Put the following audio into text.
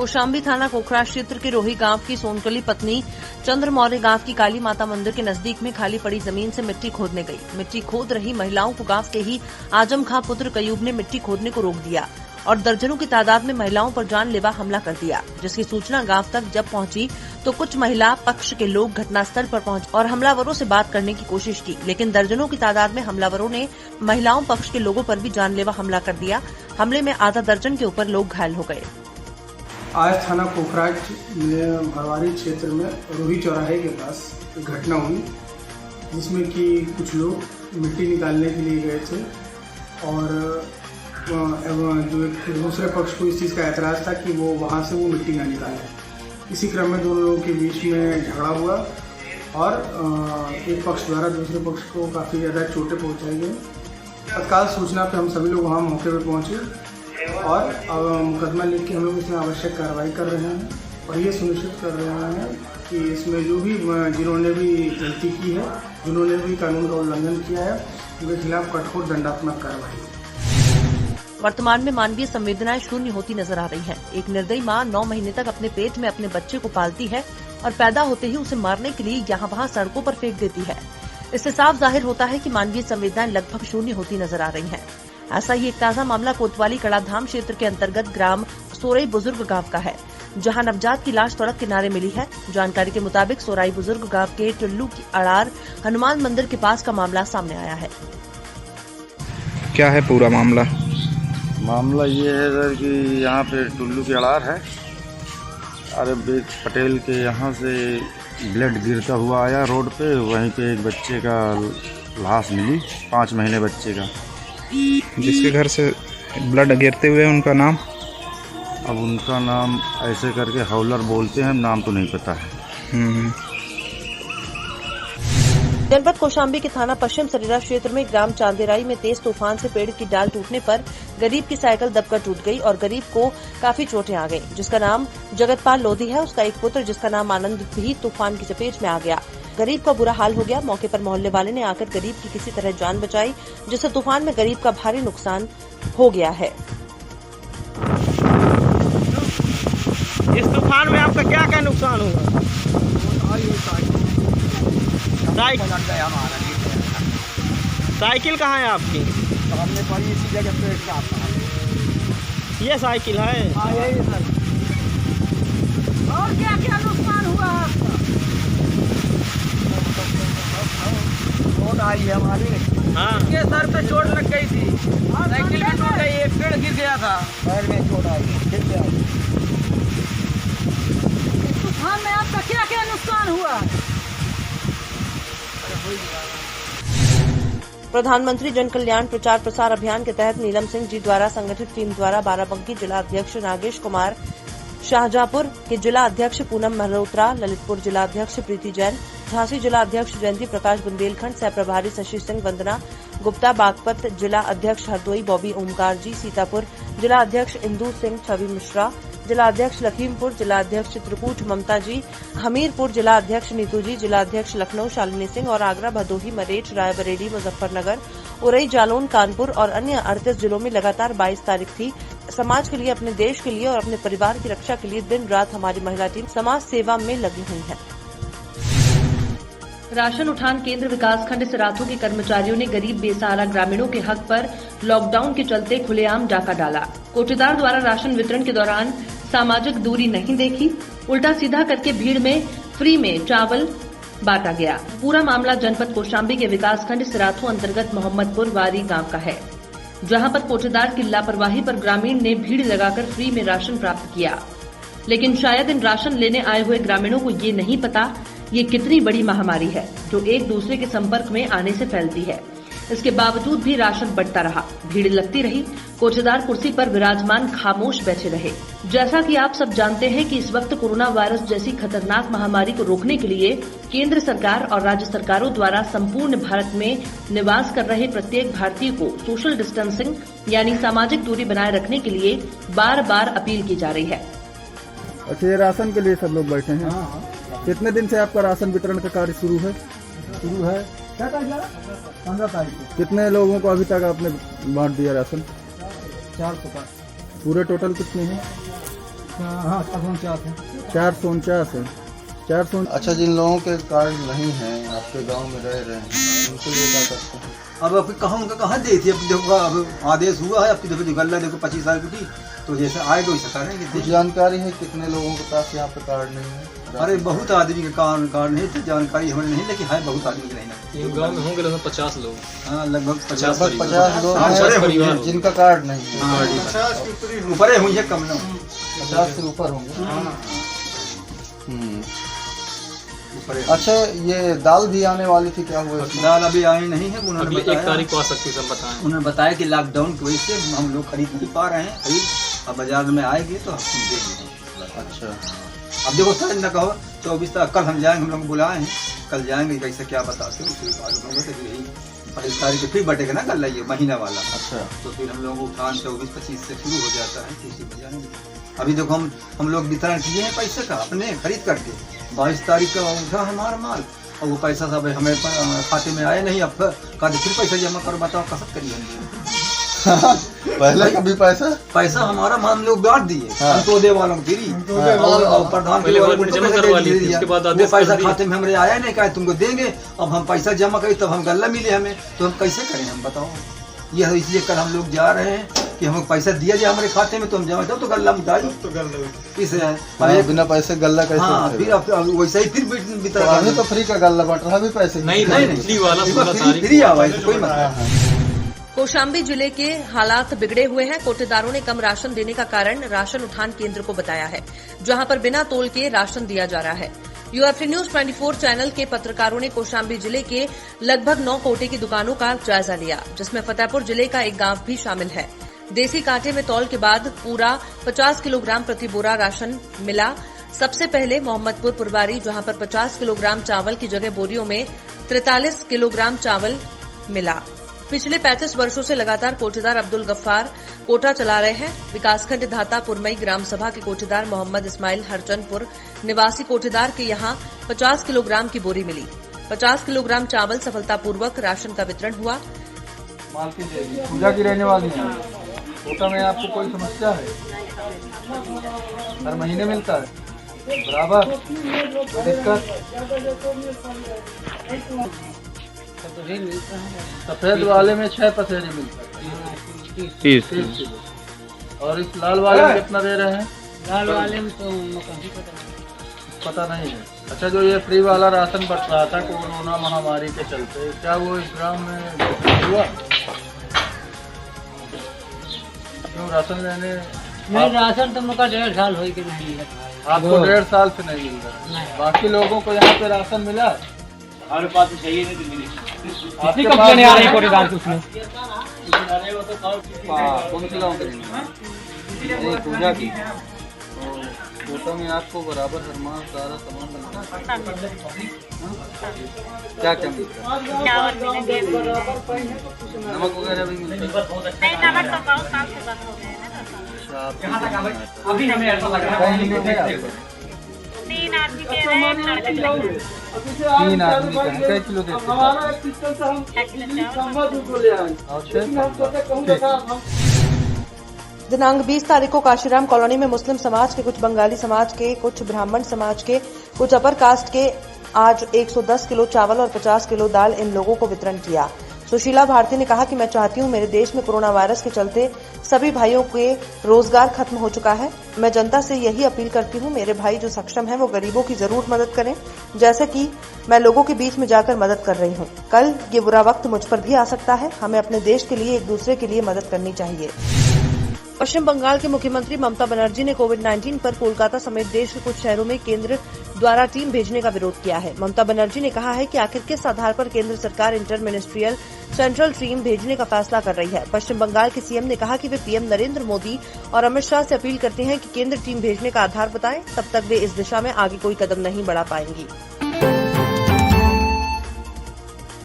कौशाम्बी थाना कोखरा क्षेत्र के रोही गांव की सोनकली पत्नी चंद्र मौर्य गांव की काली माता मंदिर के नजदीक में खाली पड़ी जमीन से मिट्टी खोदने गई। मिट्टी खोद रही महिलाओं को गांव के ही आजम खां पुत्र कयूब ने मिट्टी खोदने को रोक दिया और दर्जनों की तादाद में महिलाओं पर जानलेवा हमला कर दिया। जिसकी सूचना गांव तक जब पहुंची तो कुछ महिला पक्ष के लोग घटनास्थल पर पहुंचे और हमलावरों से बात करने की कोशिश की, लेकिन दर्जनों की तादाद में हमलावरों ने महिलाओं पक्ष के लोगों पर भी जानलेवा हमला कर दिया। हमले में आधा दर्जन के ऊपर लोग घायल हो गए। आज थाना कोखरा में भरवारी क्षेत्र में रोही चौराहे के पास एक घटना हुई जिसमें कि कुछ लोग मिट्टी निकालने के लिए गए थे और जो एक दूसरे पक्ष को इस चीज़ का एतराज़ था कि वो वहाँ से वो मिट्टी ना निकाले। इसी क्रम में दोनों लोगों के बीच में झगड़ा हुआ और एक पक्ष द्वारा दूसरे पक्ष को काफ़ी ज़्यादा चोटें पहुँचाई गई। तत्काल सूचना पर हम सभी लोग वहाँ मौके पर पहुँचे और मुकदमा लिख के हम लोग इसमें आवश्यक कार्रवाई कर रहे हैं और ये सुनिश्चित कर रहे हैं कि इसमें जो भी जिन्होंने भी गलती की है, जिन्होंने भी कानून का उल्लंघन किया है, उनके खिलाफ कठोर दंडात्मक कार्रवाई। वर्तमान में मानवीय संवेदनाएं शून्य होती नजर आ रही हैं। एक निर्दयी मां 9 महीने तक अपने पेट में अपने बच्चे को पालती है और पैदा होते ही उसे मारने के लिए यहाँ वहाँ सड़कों पर फेंक देती है। इससे साफ जाहिर होता है कि मानवीय संवेदनाएं लगभग शून्य होती नजर आ रही हैं। ऐसा ही एक ताजा मामला कोतवाली कड़ाधाम क्षेत्र के अंतर्गत ग्राम सोरई बुजुर्ग गांव का है, जहां नवजात की लाश सड़क किनारे मिली है। जानकारी के मुताबिक सोरई बुजुर्ग गांव के टुल्लू की अड़ार हनुमान मंदिर के पास का मामला सामने आया है। क्या है पूरा मामला? मामला ये है सर कि यहाँ पे टुल्लू की अड़ार है, अरे पटेल के यहाँ से ब्लड गिरता हुआ आया रोड पे, वहीं पे एक बच्चे का लाश मिली, 5 महीने बच्चे का। जिसके घर से ब्लड गिरते हुए उनका नाम? अब उनका नाम ऐसे करके हौलर बोलते हैं, नाम तो नहीं पता है। जनपद कौशाम्बी के थाना पश्चिम सरेरा क्षेत्र में ग्राम चांदेराई में तेज तूफान से पेड़ की डाल टूटने पर गरीब की साइकिल दबकर टूट गई और गरीब को काफी चोटें आ गईं। जिसका नाम जगतपाल लोधी है, उसका एक पुत्र जिसका नाम आनंद भी तूफान की चपेट में आ गया। गरीब का बुरा हाल हो गया। मौके पर मोहल्ले वाले ने आकर गरीब की किसी तरह जान बचाई, जिससे तूफान में गरीब का भारी नुकसान हो गया है। इस तूफान में आपका क्या क्या नुकसान हुआ? साइकिल कहाँ है आपकी? ये साइकिल है। और क्या क्या नुकसान हुआ आपका? चोट आई है हमारे। हाँ, इसके सर पे चोट लग गई थी, साइकिल भी टूट गई, एक पेड़ गिर गया था, पैर में चोट आई, गिर गया। इस तूफान में आपका क्या क्या नुकसान हुआ? प्रधानमंत्री जन कल्याण प्रचार प्रसार अभियान के तहत नीलम सिंह जी द्वारा संगठित टीम द्वारा बाराबंकी जिला अध्यक्ष नागेश कुमार, शाहजहांपुर के जिला अध्यक्ष पूनम मल्होत्रा, ललितपुर जिला अध्यक्ष प्रीति जैन, झांसी जिला अध्यक्ष जयंती प्रकाश बुंदेलखंड, सह प्रभारी शशि सिंह वंदना गुप्ता, बागपत जिला अध्यक्ष हरदोई बॉबी ओमकार जी, सीतापुर जिला अध्यक्ष इंदू सिंह छवि मिश्रा, जिला अध्यक्ष लखीमपुर, जिला अध्यक्ष चित्रकूट ममता जी, हमीरपुर जिला अध्यक्ष नीतू जी, जिला अध्यक्ष लखनऊ शालिनी सिंह और आगरा, भदोही, मरेठ, रायबरेली, मुजफ्फरनगर, उरई, जालौन, कानपुर और अन्य 38 जिलों में लगातार 22 तारीख थी। समाज के लिए, अपने देश के लिए और अपने परिवार की रक्षा के लिए दिन रात हमारी महिला टीम समाज सेवा में लगी हुई है। राशन उठान केंद्र विकासखंड सिराथू के कर्मचारियों ने गरीब बेसहारा ग्रामीणों के हक पर लॉकडाउन के चलते खुलेआम डाका डाला। कोटेदार द्वारा राशन वितरण के दौरान सामाजिक दूरी नहीं देखी, उल्टा सीधा करके भीड़ में फ्री में चावल बांटा गया। पूरा मामला जनपद कौशाम्बी के विकासखंड सिराथू अंतर्गत मोहम्मदपुर वारी गांव का है, जहां पर कोटेदार की लापरवाही पर ग्रामीण ने भीड़ लगाकर फ्री में राशन प्राप्त किया। लेकिन शायद इन राशन लेने आए हुए ग्रामीणों को ये नहीं पता ये कितनी बड़ी महामारी है जो एक दूसरे के संपर्क में आने से फैलती है। इसके बावजूद भी राशन बंटता रहा, भीड़ लगती रही, कोटेदार कुर्सी पर विराजमान खामोश बैठे रहे। जैसा कि आप सब जानते हैं कि इस वक्त कोरोना वायरस जैसी खतरनाक महामारी को रोकने के लिए केंद्र सरकार और राज्य सरकारों द्वारा संपूर्ण भारत में निवास कर रहे प्रत्येक भारतीय को सोशल डिस्टेंसिंग यानी सामाजिक दूरी बनाए रखने के लिए बार बार अपील की जा रही है। अच्छा, ये राशन के लिए सब लोग बैठे हैं। कितने दिन से आपका राशन वितरण का कार्य शुरू है? 15 तारीख को। कितने लोगों को अभी तक आपने बांट दिया राशन? 400 का। पूरे टोटल कितने हैं? हाँ 449 है 449। अच्छा, जिन लोगों के कार्ड नहीं है, आपके गांव में रह रहे हैं, उनके लिए क्या करते हैं? अब कहाँ उनका कहाँ दे थी, अब देखो अब आदेश हुआ है, अब देखो गल्ला देखो 25 साल की, तो जैसे आएगा वैसे करेंगे। कुछ जानकारी है कितने लोगों के पास यहाँ पे कार्ड नहीं है? अरे बहुत आदमी के कार्ड नहीं तो जानकारी हमें नहीं, लेकिन है बहुत आदमी के नहीं। गाँव में होंगे लगभग 50 लोग। हाँ लगभग 50 लोग हैं जिनका कार्ड नहीं है। 50 ऊपर हुई है, कम ना 50 से ऊपर होंगे। अच्छा, ये दाल भी आने वाली थी, क्या हुआ? दाल अभी आई नहीं है, उन्होंने 1 तारीख को आ सकती है, बताएं। उन्होंने बताया कि लॉकडाउन की वजह से हम लोग खरीद नहीं पा रहे हैं, खरीद अब बाजार में आएगी तो हम देंगे। अच्छा, अब देखो सर न कहो 24 तक, कल हम जाएंगे, हम लोग बुलाए हैं, कल जाएंगे, कैसे क्या बताते हैं उसके बाद यही 22 तारीख को फिर बटेगा ना कल ये महीना वाला। अच्छा, तो फिर हम लोग उठान 24-25 से शुरू हो जाता है, तीसरी में जाएंगे। अभी देखो हम लोग वितरण किए हैं पैसे का अपने खरीद करके, 22 तारीख का उठा हमारा माल, और वो पैसा सब हमें खाते में आया नहीं, अब कहते फिर पैसा जमा करो, बताओ कसरत करिए। पहले कभी पैसा हमारा हम लोग बांट दिए, हाँ। तो दे वालों की प्रधान वो पैसा खाते में हमारे आया नहीं, कहा तुमको देंगे, अब हम पैसा जमा करें तब हम गल्ला मिले हमें, तो हम कैसे करें हम बताओ। ये इसलिए कल हम लोग जा रहे हैं कि हमें पैसा दिया जाए हमारे खाते में, तो हम जमा जाओ तो गल्ला मिटाई तो गल्ला बिना पैसे गल्ला कैसे? हाँ, फिर वैसे ही फिर तो फ्री का गल्ला बट रहा भी पैसे नहीं फ्री आवा कोई मतलब। कौशाम्बी जिले के हालात बिगड़े हुए हैं। कोटेदारों ने कम राशन देने का कारण राशन उठान केंद्र को बताया है, जहां पर बिना तोल के राशन दिया जा रहा है। यूएफटी न्यूज 24 चैनल के पत्रकारों ने कौशाम्बी जिले के लगभग 9 कोटे की दुकानों का जायजा लिया, जिसमें फतेहपुर जिले का एक गांव भी शामिल है। देसी कांटे में तौल के बाद पूरा 50 किलोग्राम प्रति बोरा राशन मिला। सबसे पहले मोहम्मदपुर पुरवारी, जहां पर 50 किलोग्राम चावल की जगह बोरियों में 43 किलोग्राम चावल मिला। पिछले 35 वर्षों से लगातार कोटेदार अब्दुल गफ्फार कोटा चला रहे हैं। विकासखंड धाता पुरमई ग्राम सभा के कोटेदार मोहम्मद इस्माइल हरचंदपुर निवासी कोटेदार के यहां 50 किलोग्राम की बोरी मिली। 50 किलोग्राम चावल सफलतापूर्वक राशन का वितरण हुआ। पूजा की रहने वाली है, कोटा में आपको कोई समस्या है? हर महीने मिलता है बराबर? दिक्कत सफेद वाले में 6 पसेरी मिलता है, 30 किलो। और इस लाल वाले में कितना दे रहे हैं? लाल वाले में तो पता नहीं है। अच्छा, जो ये फ्री वाला राशन बट रहा था कोरोना महामारी के चलते, क्या वो इस ग्राम में हुआ? क्यों राशन लेने? नहीं, राशन तो मुझे 1.5 साल हो के नहीं मिला। आपको 1.5 साल से नहीं मिल रहा? बाकी लोगों को यहाँ पे राशन मिला? हमारे पास तो चाहिए नहीं, तो मिली आपके पास आ रही कोटेदार की उसमें कौन सी गाँव की? पूजा की। फोटो में आपको बराबर हर माह सारा सामान मिलता है। क्या क्या मिलता है? नमक वगैरह भी मिलता है? अभी हमें ऐसा लग रहा है 3 आदमी के रहे, 3 आदमी का कई किलो देते हैं? दिनांक 20 तारीख को काशीराम कॉलोनी में मुस्लिम समाज के, कुछ बंगाली समाज के, कुछ ब्राह्मण समाज के, कुछ अपर कास्ट के आज 110 किलो चावल और 50 किलो दाल इन लोगों को वितरण किया। सुशीला भारती ने कहा कि मैं चाहती हूं मेरे देश में कोरोना वायरस के चलते सभी भाइयों के रोजगार खत्म हो चुका है। मैं जनता से यही अपील करती हूं, मेरे भाई जो सक्षम हैं वो गरीबों की जरूर मदद करें, जैसे कि मैं लोगों के बीच में जाकर मदद कर रही हूं। कल ये बुरा वक्त मुझ पर भी आ सकता है, हमें अपने देश के लिए एक दूसरे के लिए मदद करनी चाहिए। पश्चिम बंगाल के मुख्यमंत्री ममता बनर्जी ने कोविड-19 पर कोलकाता समेत देश के कुछ शहरों में केंद्र द्वारा टीम भेजने का विरोध किया है। ममता बनर्जी ने कहा है कि आखिर किस आधार पर केंद्र सरकार इंटर मिनिस्ट्रियल सेंट्रल टीम भेजने का फैसला कर रही है। पश्चिम बंगाल के सीएम ने कहा कि वे पीएम नरेंद्र मोदी और अमित शाह से अपील करते हैं कि केंद्र टीम भेजने का आधार बताएं, तब तक वे इस दिशा में आगे कोई कदम नहीं बढ़ा पाएंगी।